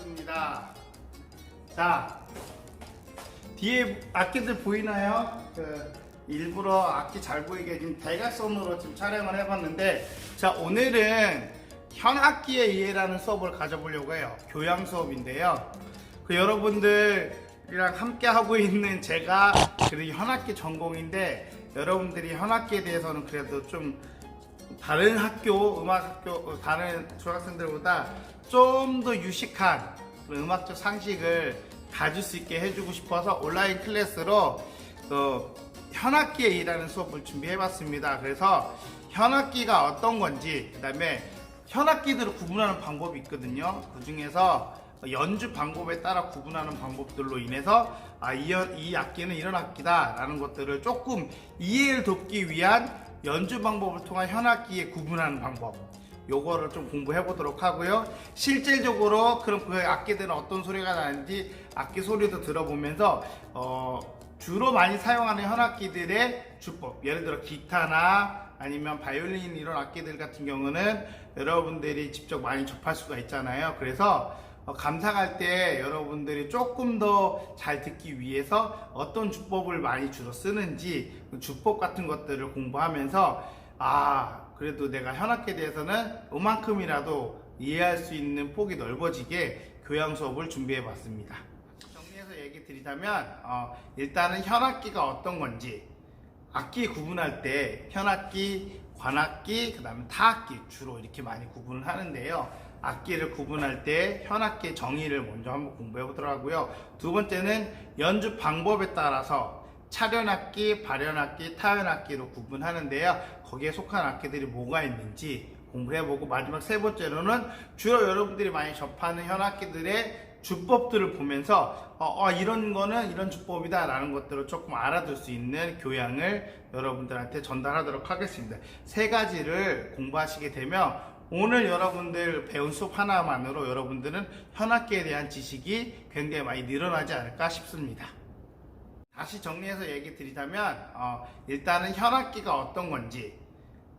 해봤습니다. 자, 뒤에 악기들 보이나요? 일부러 악기 잘 보이게 지금 대각선으로 지금 촬영을 해봤는데, 자, 오늘은 현악기의 이해라는 수업을 가져보려고 해요. 교양 수업인데요. 여러분들이랑 함께 하고 있는 제가 그래도 현악기 전공인데, 여러분들이 현악기에 대해서는 그래도 좀 다른 학교, 음악학교, 다른 중학생들보다 좀 더 유식한 음악적 상식을 가질 수 있게 해주고 싶어서 온라인 클래스로 현악기에 이해라는 수업을 준비해봤습니다. 그래서 현악기가 어떤 건지, 그 다음에 현악기들을 구분하는 방법이 있거든요. 그 중에서 연주 방법에 따라 구분하는 방법들로 인해서 이 악기는 이런 악기다 라는 것들을 조금 이해를 돕기 위한 연주 방법을 통한 현악기에 구분하는 방법, 요거를 좀 공부해 보도록 하고요. 실질적으로 그럼 그 악기들은 어떤 소리가 나는지 악기 소리도 들어보면서 주로 많이 사용하는 현악기들의 주법, 예를 들어 기타나 아니면 바이올린 이런 악기들 같은 경우는 여러분들이 직접 많이 접할 수가 있잖아요. 그래서 감상할 때 여러분들이 조금 더 잘 듣기 위해서 어떤 주법을 많이 주로 쓰는지 주법 같은 것들을 공부하면서 그래도 내가 현악기에 대해서는 이만큼이라도 이해할 수 있는 폭이 넓어지게 교양 수업을 준비해 봤습니다. 정리해서 얘기 드리자면 일단은 현악기가 어떤 건지, 악기 구분할 때 현악기, 관악기, 그 다음에 타악기 주로 이렇게 많이 구분을 하는데요. 악기를 구분할 때 현악기의 정의를 먼저 한번 공부해 보도록 하고요. 두 번째는 연주 방법에 따라서 차련악기, 발현악기, 타현악기로 구분하는데요. 거기에 속한 악기들이 뭐가 있는지 공부해보고, 마지막 세 번째로는 주로 여러분들이 많이 접하는 현악기들의 주법들을 보면서 이런 거는 이런 주법이다 라는 것들을 조금 알아둘 수 있는 교양을 여러분들한테 전달하도록 하겠습니다. 세 가지를 공부하시게 되면 오늘 여러분들 배운 수업 하나만으로 여러분들은 현악기에 대한 지식이 굉장히 많이 늘어나지 않을까 싶습니다. 다시 정리해서 얘기 드리자면 일단은 현악기가 어떤 건지,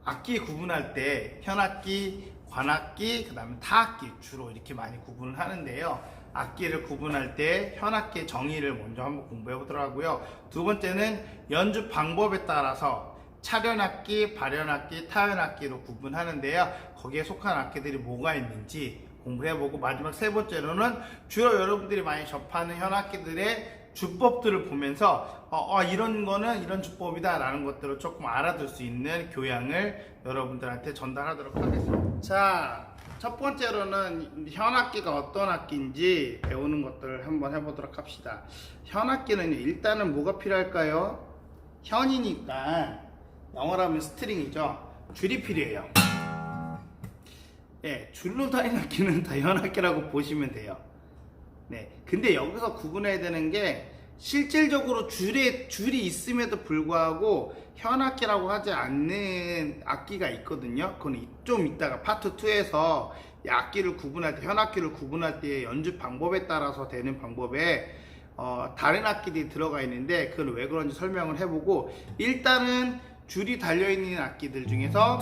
악기 구분할 때 현악기, 관악기, 그 다음에 타악기 주로 이렇게 많이 구분을 하는데요. 악기를 구분할 때 현악기의 정의를 먼저 한번 공부해 보도록 하고요. 두 번째는 연주 방법에 따라서 차련악기, 발현악기, 타현악기로 구분하는데요. 거기에 속한 악기들이 뭐가 있는지 공부해보고, 마지막 세 번째로는 주로 여러분들이 많이 접하는 현악기들의 주법들을 보면서 이런 거는 이런 주법이다 라는 것들을 조금 알아둘 수 있는 교양을 여러분들한테 전달하도록 하겠습니다. 자, 첫 번째로는 현악기가 어떤 악기인지 배우는 것들을 한번 해보도록 합시다. 현악기는 일단은 뭐가 필요할까요? 현이니까 영어로 하면 스트링이죠. 줄이 필요해요. 예, 줄로 다니는 악기는 다 현악기라고 보시면 돼요. 네, 근데 여기서 구분해야 되는 게, 실질적으로 줄이 있음에도 불구하고 현악기라고 하지 않는 악기가 있거든요. 그건 좀 이따가 파트 2에서 악기를 구분할 때, 현악기를 구분할 때 연주 방법에 따라서 되는 방법에 다른 악기들이 들어가 있는데, 그건 왜 그런지 설명을 해보고, 일단은 줄이 달려있는 악기들 중에서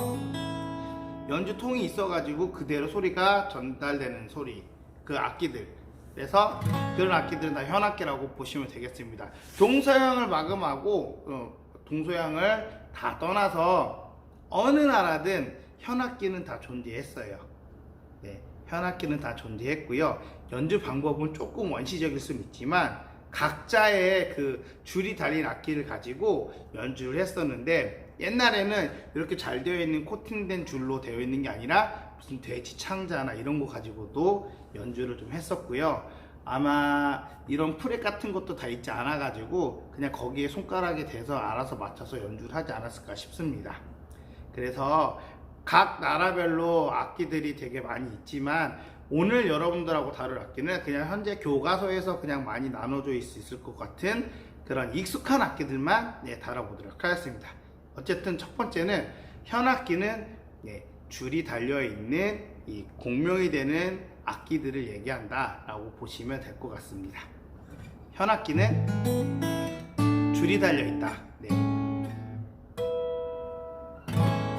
연주통이 있어가지고 그대로 소리가 전달되는 소리, 그 악기들, 그래서 그런 악기들은 다 현악기라고 보시면 되겠습니다. 동서양을 마감하고 동서양을 다 떠나서 어느 나라든 현악기는 다 존재했어요. 네, 현악기는 다 존재했고요. 연주 방법은 조금 원시적일 수는 있지만 각자의 그 줄이 달린 악기를 가지고 연주를 했었는데, 옛날에는 이렇게 잘 되어 있는 코팅된 줄로 되어 있는 게 아니라 무슨 돼지 창자나 이런 거 가지고도 연주를 좀 했었고요. 아마 이런 프렛 같은 것도 다 있지 않아 가지고 그냥 거기에 손가락에 대서 알아서 맞춰서 연주를 하지 않았을까 싶습니다. 그래서 각 나라별로 악기들이 되게 많이 있지만, 오늘 여러분들하고 다룰 악기는 그냥 현재 교과서에서 그냥 많이 나눠져 있을 것 같은 그런 익숙한 악기들만 다뤄보도록 하겠습니다. 어쨌든 첫 번째는 현악기는 줄이 달려있는 이 공명이 되는 악기들을 얘기한다 라고 보시면 될 것 같습니다. 현악기는 줄이 달려있다.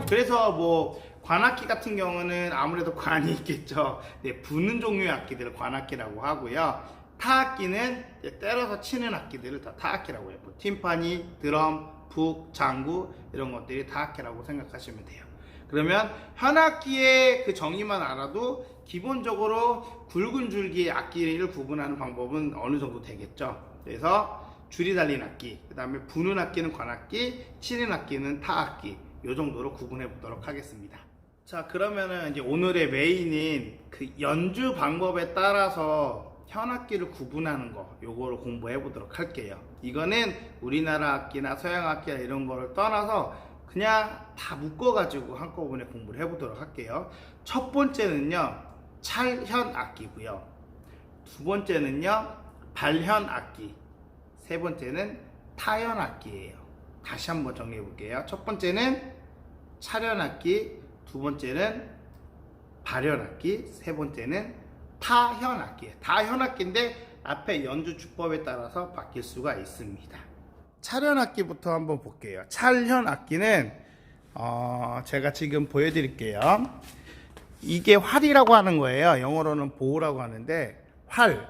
그래서 뭐 관악기 같은 경우는 아무래도 관이 있겠죠. 네, 부는 종류의 악기들을 관악기라고 하고요. 타악기는 때려서 치는 악기들을 다 타악기라고 해요. 뭐 팀파니, 드럼, 북, 장구 이런 것들이 타악기라고 생각하시면 돼요. 그러면 현악기의 그 정의만 알아도 기본적으로 굵은 줄기의 악기를 구분하는 방법은 어느 정도 되겠죠. 그래서 줄이 달린 악기, 그 다음에 부는 악기는 관악기, 치는 악기는 타악기, 이 정도로 구분해 보도록 하겠습니다. 자, 그러면은 이제 오늘의 메인인 그 연주 방법에 따라서 현악기를 구분하는 거, 요거를 공부해 보도록 할게요. 이거는 우리나라 악기나 서양 악기나 이런 거를 떠나서 그냥 다 묶어가지고 한꺼번에 공부를 해보도록 할게요. 첫 번째는요, 찰현 악기고요. 두 번째는요, 발현 악기. 세 번째는 타현 악기예요. 다시 한번 정리해 볼게요. 첫 번째는 찰현 악기, 두 번째는 발현 악기, 세 번째는 타현 악기예요. 타현 악기인데 앞에 연주 주법에 따라서 바뀔 수가 있습니다. 찰현 악기부터 한번 볼게요. 찰현 악기는 제가 지금 보여드릴게요. 이게 활이라고 하는 거예요. 영어로는 보우라고 하는데 활.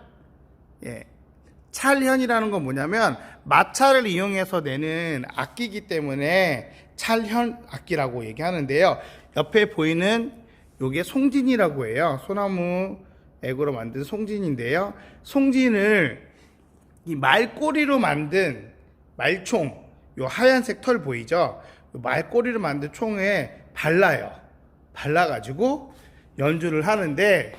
예. 찰현이라는 건 뭐냐면 마찰을 이용해서 내는 악기이기 때문에 찰현 악기라고 얘기하는데요. 옆에 보이는 요게 송진이라고 해요. 소나무 액으로 만든 송진인데요. 송진을 이 말꼬리로 만든 말총, 요 하얀색 털 보이죠? 요 말꼬리로 만든 총에 발라요. 발라가지고 연주를 하는데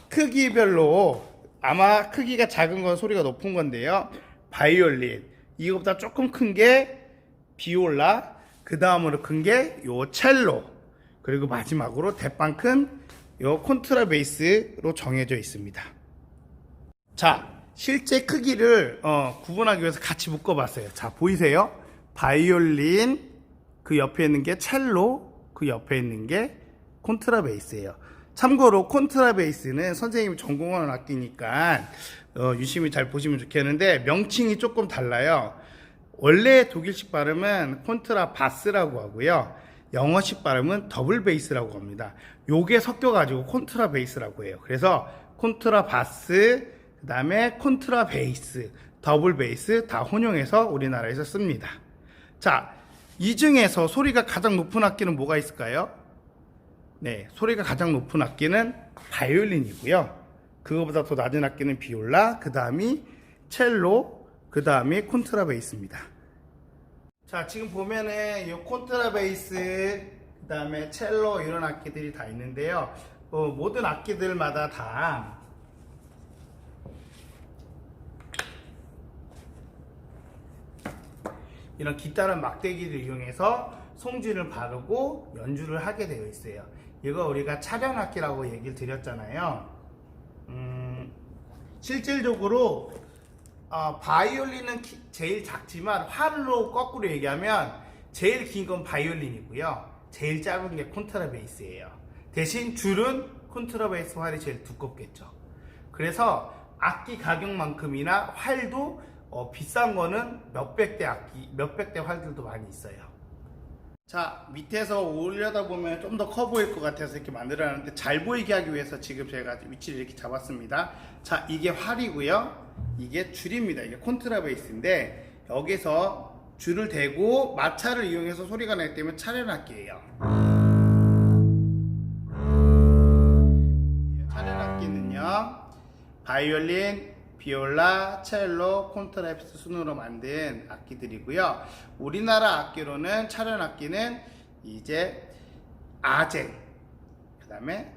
크기별로 아마 크기가 작은 건 소리가 높은 건데요. 바이올린, 이거보다 조금 큰 게 비올라, 그 다음으로 큰 게 요 첼로, 그리고 마지막으로 대빵 큰 요 콘트라베이스로 정해져 있습니다. 자, 실제 크기를 구분하기 위해서 같이 묶어봤어요. 자, 보이세요? 바이올린, 그 옆에 있는 게 첼로, 그 옆에 있는 게 콘트라베이스예요. 참고로 콘트라베이스는 선생님이 전공하는 악기니까 유심히 잘 보시면 좋겠는데 명칭이 조금 달라요. 원래 독일식 발음은 콘트라바스라고 하고요. 영어식 발음은 더블 베이스라고 합니다. 요게 섞여가지고 콘트라베이스라고 해요. 그래서 콘트라바스, 그 다음에 콘트라베이스, 더블 베이스 다 혼용해서 우리나라에서 씁니다. 자, 이 중에서 소리가 가장 높은 악기는 뭐가 있을까요? 네, 소리가 가장 높은 악기는 바이올린이고요. 그거보다 더 낮은 악기는 비올라, 그 다음이 첼로, 그 다음이 콘트라베이스입니다. 자, 지금 보면은 이 콘트라베이스, 그 다음에 첼로 이런 악기들이 다 있는데요. 모든 악기들마다 다 이런 깃다란 막대기를 이용해서 송진을 바르고 연주를 하게 되어 있어요. 이거 우리가 찰현 악기라고 얘기를 드렸잖아요. 실질적으로 바이올린은 제일 작지만 활로 거꾸로 얘기하면 제일 긴 건 바이올린이고요. 제일 짧은 게 콘트라베이스예요. 대신 줄은 콘트라베이스 활이 제일 두껍겠죠. 그래서 악기 가격만큼이나 활도 비싼 거는 몇백 대 활들도 많이 있어요. 자, 밑에서 올려다 보면 좀 더 커 보일 것 같아서 이렇게 만들어놨는데 잘 보이게 하기 위해서 지금 제가 위치를 이렇게 잡았습니다. 자, 이게 활이고요. 이게 줄입니다. 이게 콘트라베이스인데 여기서 줄을 대고 마찰을 이용해서 소리가 나기 때문에 찰현 악기예요. 찰현 악기는요, 바이올린, 비올라, 첼로, 콘트라베이스 순으로 만든 악기들이고요. 우리나라 악기로는 찰현 악기는 이제 아쟁, 그 다음에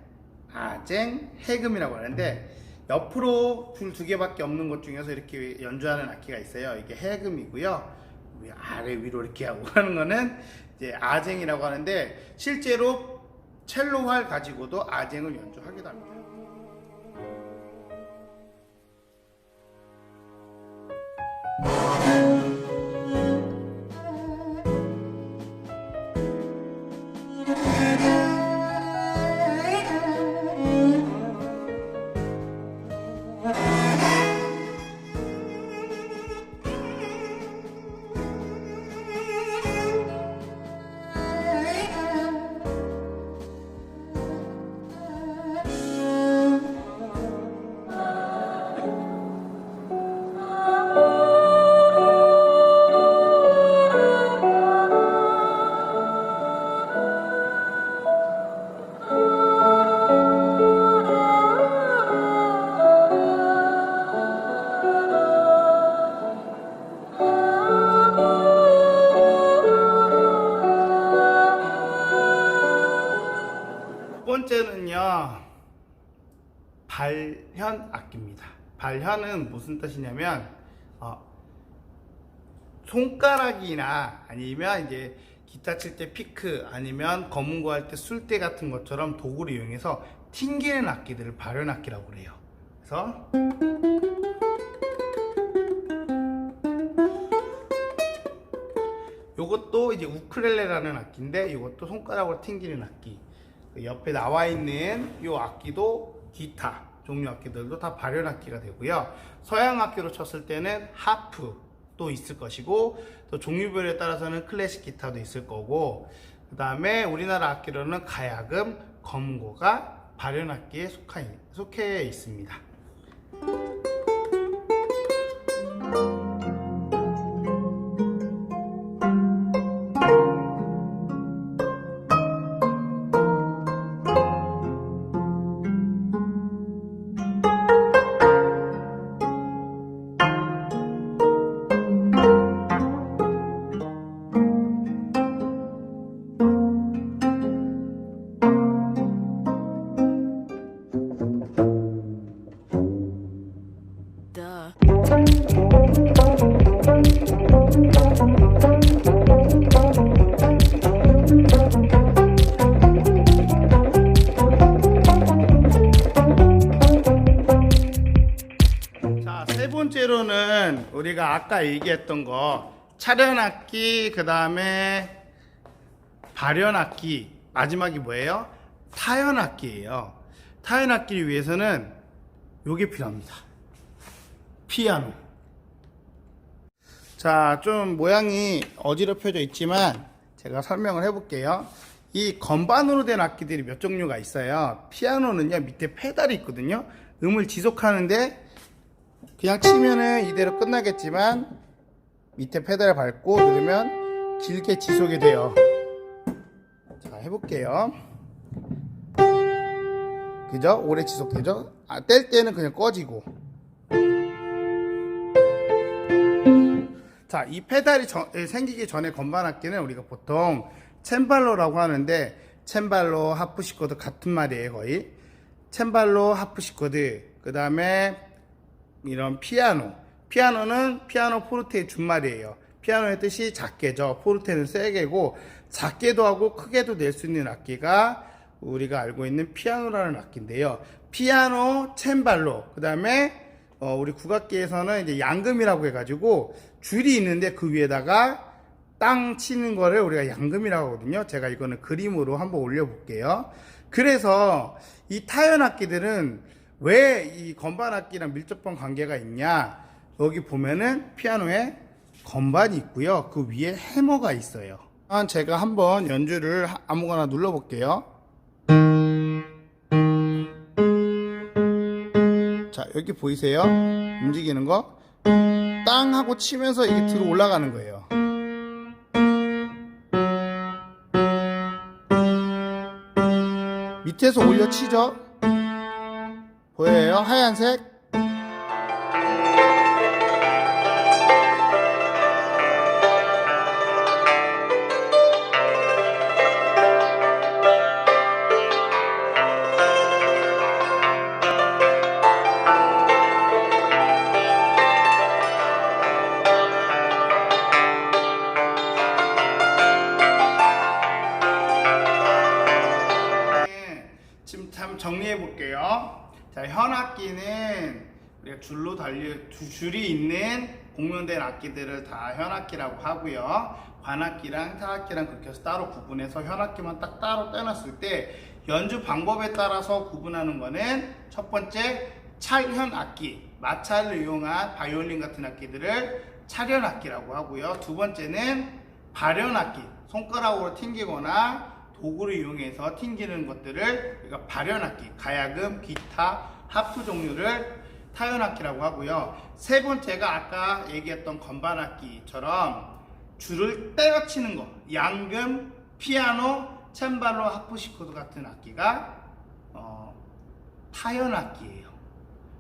아쟁, 해금이라고 하는데 옆으로 줄 두 개밖에 없는 것 중에서 이렇게 연주하는 악기가 있어요. 이게 해금이고요. 아래 위로 이렇게 하고 하는 거는 이제 아쟁이라고 하는데 실제로 첼로 활 가지고도 아쟁을 연주하기도 합니다. 번째는요, 발현 악기입니다. 발현은 무슨 뜻이냐면 손가락이나 아니면 이제 기타 칠 때 피크 아니면 검은고 할 때 술대 같은 것처럼 도구를 이용해서 튕기는 악기들을 발현 악기라고 그래요. 그래서 요것도 이제 우쿨렐레라는 악기인데 이것도 손가락으로 튕기는 악기. 옆에 나와 있는 요 악기도 기타 종류 악기들도 다 발현 악기가 되고요. 서양 악기로 쳤을 때는 하프도 있을 것이고, 또 종류별에 따라서는 클래식 기타도 있을 거고, 그 다음에 우리나라 악기로는 가야금, 검고가 발현 악기에 속해 있습니다. 자, 세 번째로는 우리가 아까 얘기했던 거 차련악기, 그 다음에 발현악기, 마지막이 뭐예요? 타현악기예요. 타현악기를 위해서는 요게 필요합니다. 피아노. 자, 좀 모양이 어지럽혀져 있지만 제가 설명을 해볼게요. 이 건반으로 된 악기들이 몇 종류가 있어요. 피아노는요, 밑에 페달이 있거든요. 음을 지속하는데 그냥 치면은 이대로 끝나겠지만 밑에 페달을 밟고 누르면 길게 지속이 돼요. 자, 해볼게요. 그죠? 오래 지속되죠? 뗄 때는 그냥 꺼지고. 자, 이 페달이 생기기 전에 건반 악기는 우리가 보통 챈발로라고 하는데, 챈발로, 하프시코드 같은 말이에요, 거의. 챈발로, 하프시코드, 그 다음에 이런 피아노는 피아노 포르테의 준말이에요. 피아노의 뜻이 작게죠. 포르테는 세게고, 작게도 하고 크게도 낼 수 있는 악기가 우리가 알고 있는 피아노라는 악기인데요. 피아노, 챈발로, 그 다음에 우리 국악기에서는 이제 양금이라고 해가지고 줄이 있는데 그 위에다가 땅 치는 거를 우리가 양금이라고 하거든요. 제가 이거는 그림으로 한번 올려볼게요. 그래서 이 타현 악기들은 왜 이 건반 악기랑 밀접한 관계가 있냐? 여기 보면은 피아노에 건반이 있고요. 그 위에 해머가 있어요. 제가 한번 연주를 아무거나 눌러볼게요. 자, 여기 보이세요? 움직이는 거? 땅 하고 치면서 이게 들어 올라가는 거예요. 밑에서 올려 치죠? 보여요? 하얀색? 지금 참 정리해 볼게요. 자, 현악기는 우리가 줄이 있는 공명된 악기들을 다 현악기라고 하고요. 관악기랑 타악기랑 그렇게 해서 따로 구분해서 현악기만 딱 따로 떼놨을 때 연주 방법에 따라서 구분하는 거는 첫 번째 찰현악기, 마찰을 이용한 바이올린 같은 악기들을 찰현악기라고 하고요. 두 번째는 발현악기, 손가락으로 튕기거나 도구를 이용해서 튕기는 것들을 우리가 발현악기, 가야금, 기타, 하프 종류를 타현악기라고 하고요. 세 번째가 아까 얘기했던 건반악기처럼 줄을 때려치는 거, 양금, 피아노, 챈발로, 하프시코드 같은 악기가 타현악기예요.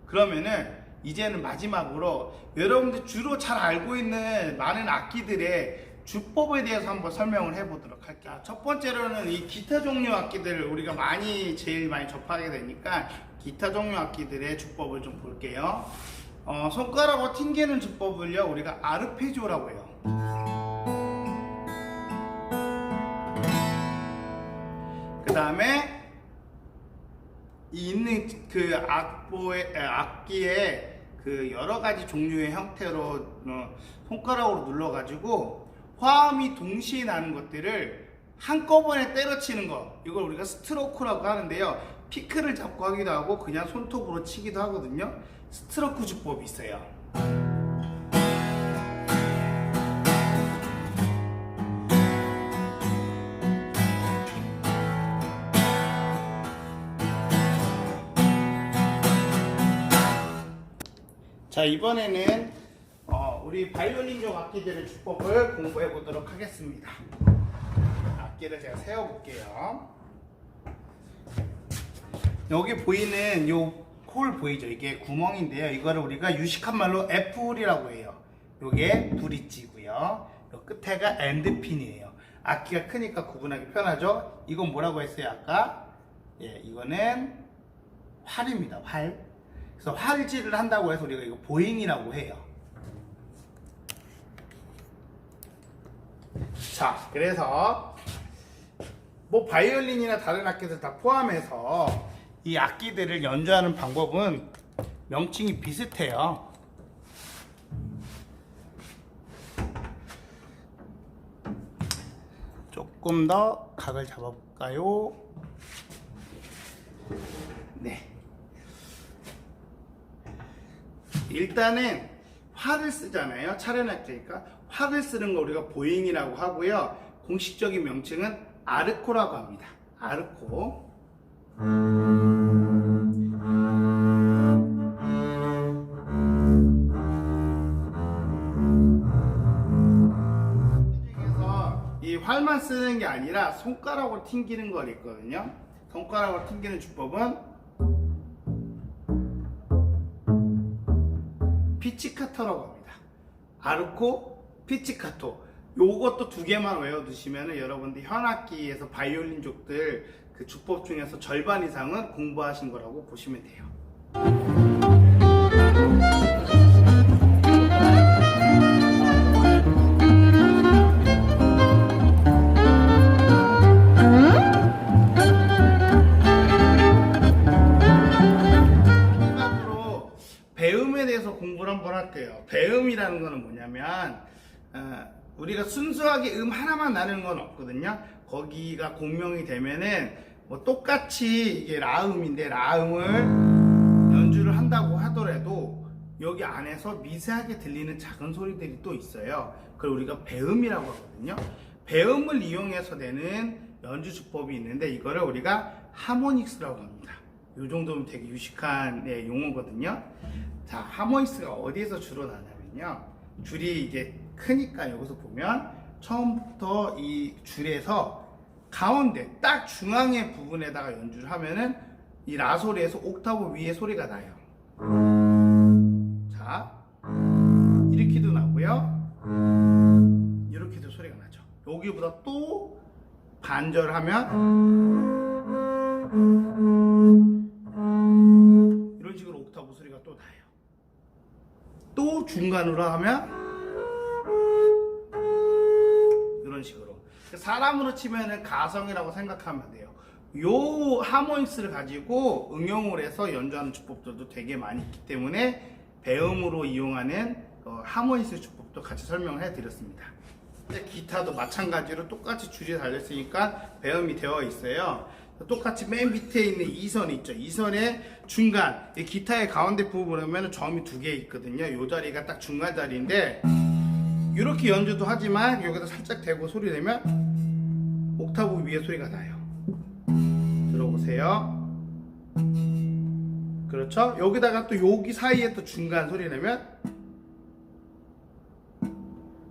그러면은 이제는 마지막으로 여러분들 주로 잘 알고 있는 많은 악기들의 주법에 대해서 한번 설명을 해보도록 할게요. 첫 번째로는 이 기타 종류 악기들을 우리가 제일 많이 접하게 되니까 기타 종류 악기들의 주법을 좀 볼게요. 손가락으로 튕기는 주법을요, 우리가 아르페지오라고 해요. 그 다음에 있는 그 악기의 그 여러 가지 종류의 형태로 손가락으로 눌러가지고 화음이 동시에 나는 것들을 한꺼번에 때려치는 거, 이걸 우리가 스트로크라고 하는데요. 피크를 잡고 하기도 하고 그냥 손톱으로 치기도 하거든요. 스트로크 주법이 있어요. 자, 이번에는 우리 바이올린족 악기들의 주법을 공부해 보도록 하겠습니다. 악기를 제가 세워 볼게요. 여기 보이는 요 홀 보이죠? 이게 구멍인데요. 이거를 우리가 유식한 말로 F홀이라고 해요. 요게 브릿지고요. 요 끝에가 엔드핀이에요. 악기가 크니까 구분하기 편하죠? 이건 뭐라고 했어요, 아까? 예, 이거는 활입니다. 활. 그래서 활질을 한다고 해서 우리가 이거 보잉이라고 해요. 자, 그래서 뭐 바이올린이나 다른 악기들 다 포함해서 이 악기들을 연주하는 방법은 명칭이 비슷해요. 조금 더 각을 잡아볼까요? 네. 일단은 활을 쓰잖아요. 차련악기니까 활을 쓰는 거 우리가 보잉이라고 하고요. 공식적인 명칭은 아르코라고 합니다. 아르코. 그래서 이 활만 쓰는 게 아니라 손가락으로 튕기는 거 있거든요. 손가락으로 튕기는 주법은 피치카토라고 합니다. 아르코, 피치카토. 요것도 두 개만 외워두시면 여러분들 현악기에서 바이올린족들 그 주법 중에서 절반 이상은 공부하신 거라고 보시면 돼요. 배음에 대해서 공부를 한번 할게요. 배음이라는 거는 뭐냐면 우리가 순수하게 하나만 나는 건 없거든요. 거기가 공명이 되면은 뭐 똑같이 이게 라음인데 라음을 연주를 한다고 하더라도 여기 안에서 미세하게 들리는 작은 소리들이 또 있어요. 그걸 우리가 배음이라고 하거든요. 배음을 이용해서 내는 연주 주법이 있는데 이거를 우리가 하모닉스라고 합니다. 이 정도면 되게 유식한 용어거든요. 자, 하모닉스가 어디에서 주로 나냐면요. 줄이 이게 크니까 여기서 보면 처음부터 이 줄에서 가운데 딱 중앙의 부분에다가 연주를 하면은 이 라 소리에서 옥타브 위에 소리가 나요. 자, 이렇게도 나고요. 이렇게도 소리가 나죠. 여기보다 또 반절하면 이런 식으로 옥타브 소리가 또 나요. 또 중간으로 하면 이런 식으로. 사람으로 치면은 가성이라고 생각하면 돼요. 요 하모닉스를 가지고 응용을 해서 연주하는 주법들도 되게 많이 있기 때문에 배음으로 이용하는 하모닉스 주법도 같이 설명을 해드렸습니다. 기타도 마찬가지로 똑같이 줄이 달렸으니까 배음이 되어 있어요. 똑같이 맨 밑에 있는 이 선 있죠. 이 선의 중간, 이 기타의 가운데 부분을 보면 점이 두 개 있거든요. 이 자리가 딱 중간 자리인데 이렇게 연주도 하지만 여기다 살짝 대고 소리 내면 옥타브 위에 소리가 나요. 들어보세요. 그렇죠? 여기다가 또 여기 사이에 또 중간 소리 내면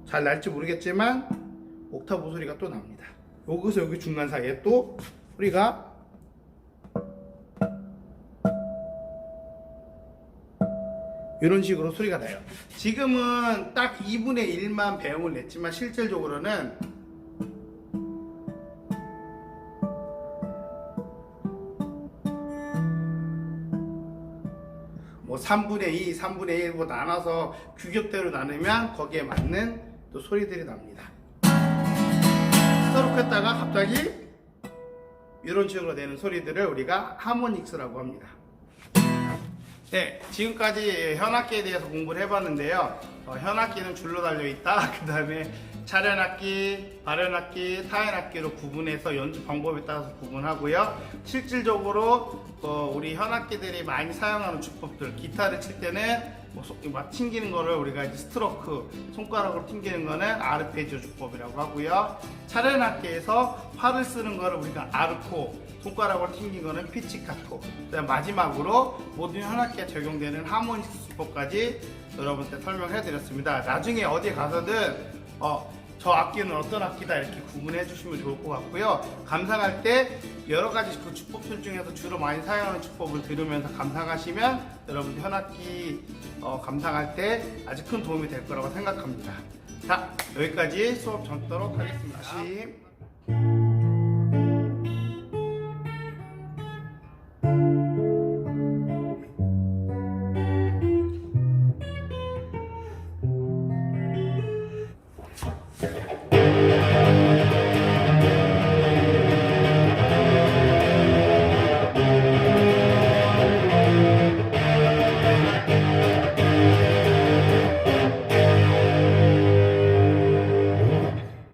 잘 날지 모르겠지만 옥타브 소리가 또 납니다. 여기서 여기 중간 사이에 또 소리가 이런 식으로 소리가 나요. 지금은 딱 2분의 1만 배음을 냈지만 실질적으로는 뭐 3분의 2, 3분의 1로 나눠서 규격대로 나누면 거기에 맞는 또 소리들이 납니다. 스트로크 했다가 갑자기 이런 식으로 내는 소리들을 우리가 하모닉스라고 합니다. 네, 지금까지 현악기에 대해서 공부를 해봤는데요. 현악기는 줄로 달려있다. 그 다음에 차련악기, 발현악기, 타현악기로 구분해서 연주 방법에 따라서 구분하고요. 실질적으로 우리 현악기들이 많이 사용하는 주법들, 기타를 칠 때는 막 튕기는 거를 우리가 이제 스트로크, 손가락으로 튕기는 거는 아르페지오 주법이라고 하고요. 차련악기에서 팔을 쓰는 거를 우리가 아르코, 손가락으로 튕긴 거는 피치카토. 그다음 마지막으로 모든 현악기에 적용되는 하모닉스 주법까지 여러분께 설명해 드렸습니다. 나중에 어디에 가서든 저 악기는 어떤 악기다 이렇게 구분해 주시면 좋을 것 같고요. 감상할 때 여러 가지 그 주법들 중에서 주로 많이 사용하는 주법을 들으면서 감상하시면 여러분들 현악기 감상할 때 아주 큰 도움이 될 거라고 생각합니다. 자, 여기까지 수업 접도록 하겠습니다.